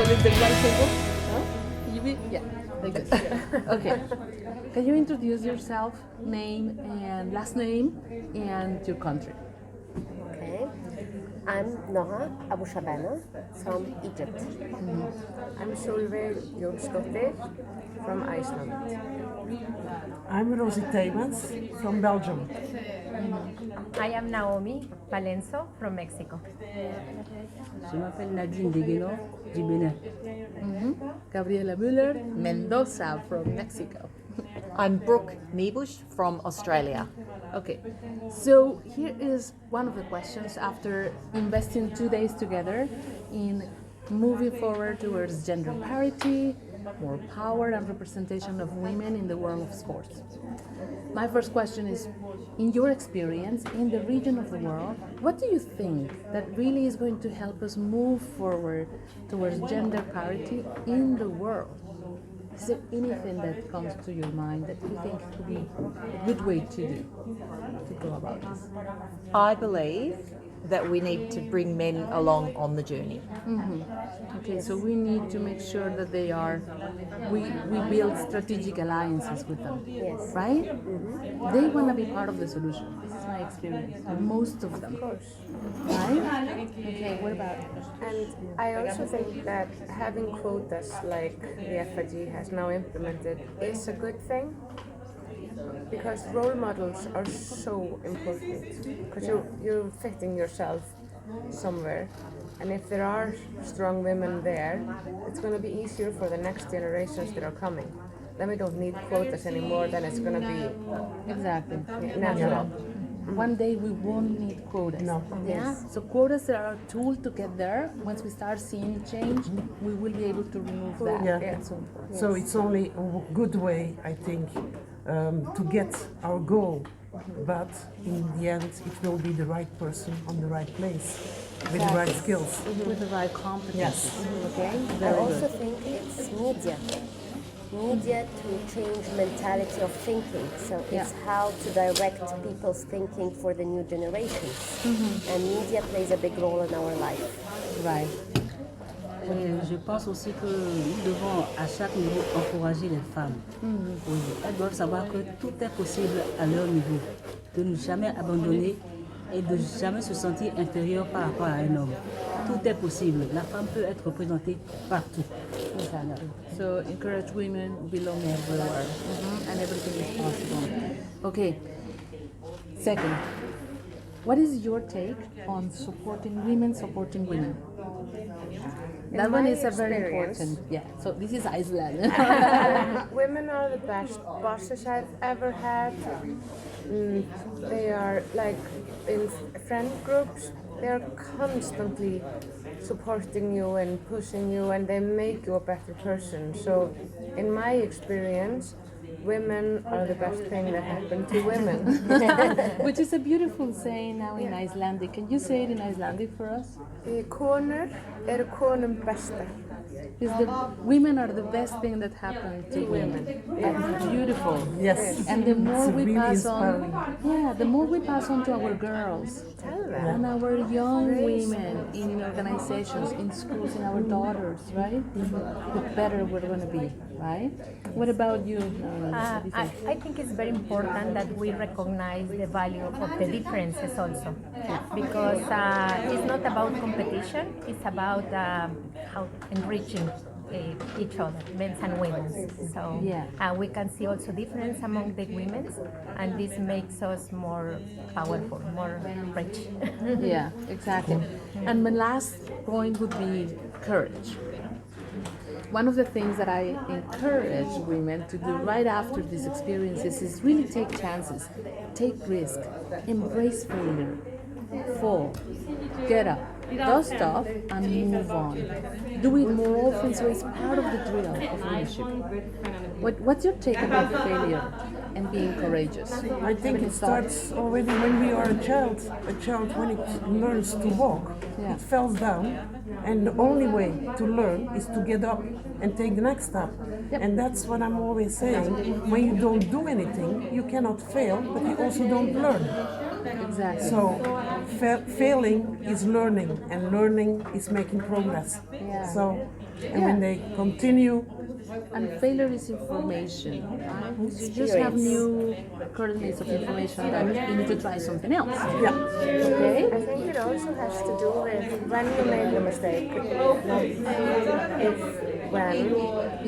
with the right table? No? Can you be? Yeah, like this. Okay. Can you introduce yourself, name and last name, and your country? Okay, I'm Noha Abu Shabana from Egypt. I'm Solveig Jonsdottir from Iceland. I'm Rosie Taymans from Belgium. I am Naomi Palenzo from Mexico. Je m'appelle Nadine Degueno du Bénin. Gabriela Mueller, Mendoza from Mexico. I'm Brooke Niebusch from Australia. Okay, so here is one of the questions after investing 2 days together in moving forward towards gender parity, more power and representation of women in the world of sports. My first question is, in your experience in the region of the world, what do you think that really is going to help us move forward towards gender parity in the world? Is there anything that comes to your mind that you think could be a good way to go about this? I believe that we need to bring men along on the journey. Okay, so we need to make sure that we build strategic alliances with them, Yes. right? They want to be part of the solution. This is my experience. Most of them, right? Okay, what about? And I also think that having quotas like the FIG has now implemented is a good thing, because role models are so important, because you're fitting yourself somewhere, and if there are strong women there, it's going to be easier for the next generations that are coming. Then we don't need quotas anymore, then it's going to be Exactly. natural. One day we won't need quotas. No. Yeah. So quotas are a tool to get there. Once we start seeing change, we will be able to remove that. Yeah. That's so important. So it's only a good way, I think, to get our goal. But in the end, it will be the right person on the right place with the right skills. With the right competencies. Yes. Okay. I Very also good. think it's media to change mentality of thinking. So it's how to direct people's thinking for the new generations. And media plays a big role in our life. Right. Et je pense aussi que nous devons à chaque niveau encourager les femmes. Oui, elles doivent savoir que tout est possible à leur niveau, de ne jamais abandonner et de jamais se sentir inférieure par rapport à un homme. Tout est possible. La femme peut être représentée partout. Exactly. So encourage women belong everywhere, and everything is possible. Okay. Second, what is your take on supporting women? That one my is a very experience- important. Yeah. So this is Iceland. Women are the best bosses I've ever had. They are like in friend groups, they're constantly supporting you and pushing you, and they make you a better person. So in my experience, women are the best thing that happened to women. Which is a beautiful saying now in Icelandic. Can you say it in Icelandic for us? Konur konum besta. Is the women are the best thing that happened to women. That's beautiful. Yes. And the more It's we really pass on, inspiring. the more we pass on to our girls and our young women in organizations, in schools, in our daughters, right? The better we're going to be, right? What about you? I think it's very important that we recognize the value of the differences also, because it's not about competition, it's about how enriching each other, men and women. So we can see also difference among the women, and this makes us more powerful, more rich. Yeah, exactly. And my last point would be courage. One of the things that I encourage women to do right after these experiences is really take chances, take risk, embrace failure, fall, get up, dust off, and move on. Do it more often, so it's part of the drill of leadership. What's your take about failure and being courageous? I think it starts already when we are a child. A child, when it learns to walk, it falls down, and the only way to learn is to get up and take the next step. And that's what I'm always saying. When you don't do anything, you cannot fail, but you also don't learn. Exactly. So failing is learning, and learning is making progress. Yeah. So, and when they continue, And failure is information, right? You just have new coordinates of information that you need to try something else. yeah, Okay? I think it also has to do with when you make the mistake, not if, when,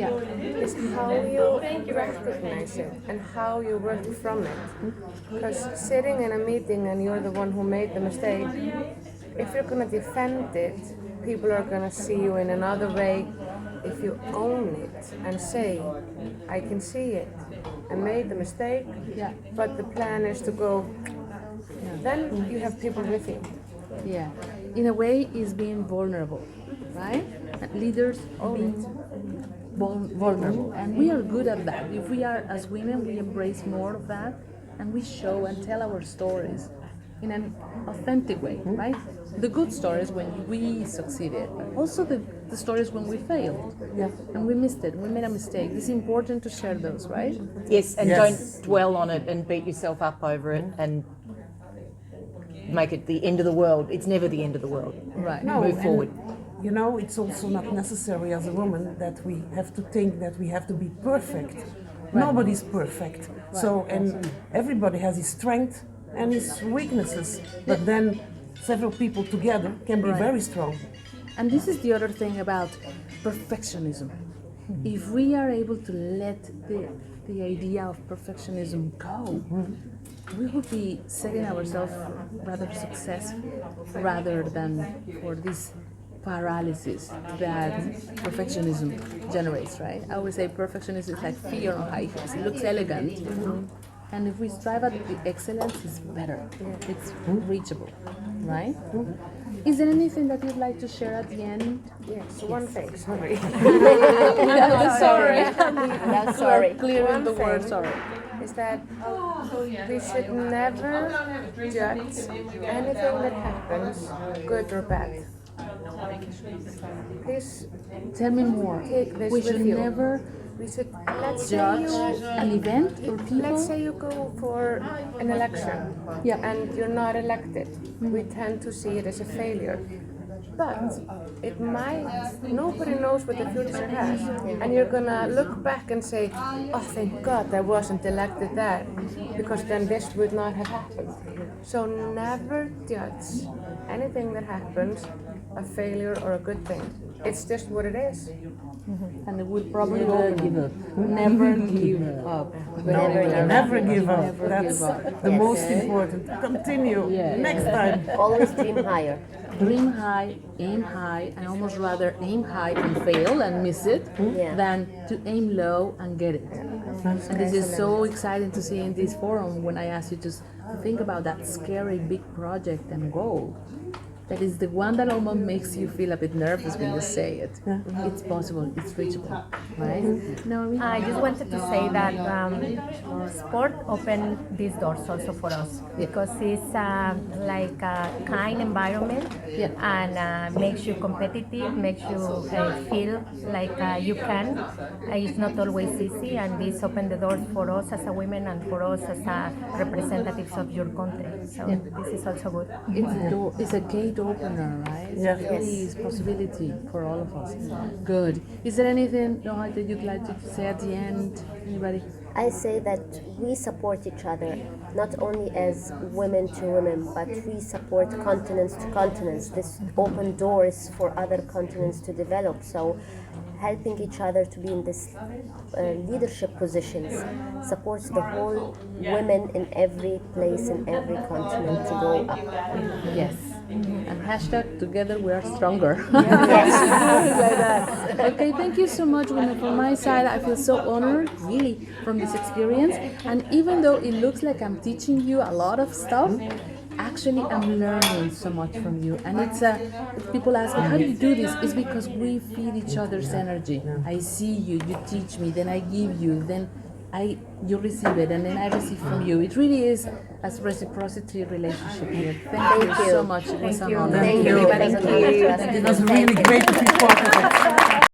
Yeah. is how you recognize it and how you work from it. Because sitting in a meeting and you're the one who made the mistake, if you're going to defend it, people are going to see you in another way. If you own it and say, I can see it, I made the mistake, Yeah. but the plan is to go, then you have people with you. Yeah. In a way, is being vulnerable, right? And leaders being vulnerable. And we are good at that. If we are, as women, we embrace more of that and we show and tell our stories in an authentic way, right? The good stories when we succeeded, but also the stories when we failed. Yeah. And we missed it, we made a mistake. It's important to share those, right? Yes, and Yes. don't dwell on it and beat yourself up over it and make it the end of the world. It's never the end of the world. Right. No, Move and, forward. You know, it's also not necessary as a woman that we have to think that we have to be perfect. Nobody's perfect. So, and everybody has his strength and his weaknesses. But then several people together can be very strong. And this is the other thing about perfectionism. If we are able to let the idea of perfectionism go, we will be setting ourselves rather success rather than for this paralysis that perfectionism generates, right? I always say perfectionism is like fear on high heels. It looks elegant. And if we strive at the excellence, it's better. It's reachable, right? Is there anything that you'd like to share at the end? Yes, one thing, sorry. Sorry. No, sorry. Clearing One the word, thing sorry. is that we should never judge anything that happens, good or bad. Please Tell me more. take this We with should you. never We should, let's say judge you, an event or people. let's say you go for an election Yeah. and you're not elected. We tend to see it as a failure. But it might, nobody knows what the future has. And you're gonna look back and say, oh, thank God I wasn't elected there, because then this would not have happened. So never judge anything that happens a failure or a good thing. It's just what it is. And it would probably Never give up. never give up. Never give up. Never That's give up. the most important. Continue. Next time. Always dream higher. Dream high, aim high. I almost rather aim high and fail and miss it Yeah. than to aim low and get it. And this is so exciting to see in this forum when I ask you just to think about that scary big project and goal. That is the one that almost makes you feel a bit nervous when you say it. It's possible, it's reachable, right? No, I just wanted to say that sport opened these doors also for us because it's like a kind environment and makes you competitive, makes you feel like you can. It's not always easy, and this opened the doors for us as a women and for us as representatives of your country. So this is also good. it's a door, it's a gate opener, right? Yes. It really is possibility for all of us. Good. Is there anything, Noah, that you'd like to say at the end? Anybody? I say that we support each other, not only as women to women, but we support continents to continents. This open doors for other continents to develop. So helping each other to be in this leadership positions supports the whole women in every place, in every continent to go up. Yes. And hashtag together we are stronger. Like that. Okay, thank you so much, women. From my side, I feel so honored, really, from this experience. And even though it looks like I'm teaching you a lot of stuff, actually I'm learning so much from you. And it's people ask me, how do you do this? It's because we feed each other's energy. I see you, you teach me, then I give you, then you receive it, and then I receive from you. It really is a reciprocity relationship here. Thank you so much. It was an honor. Thank you. It was really great to be part of it.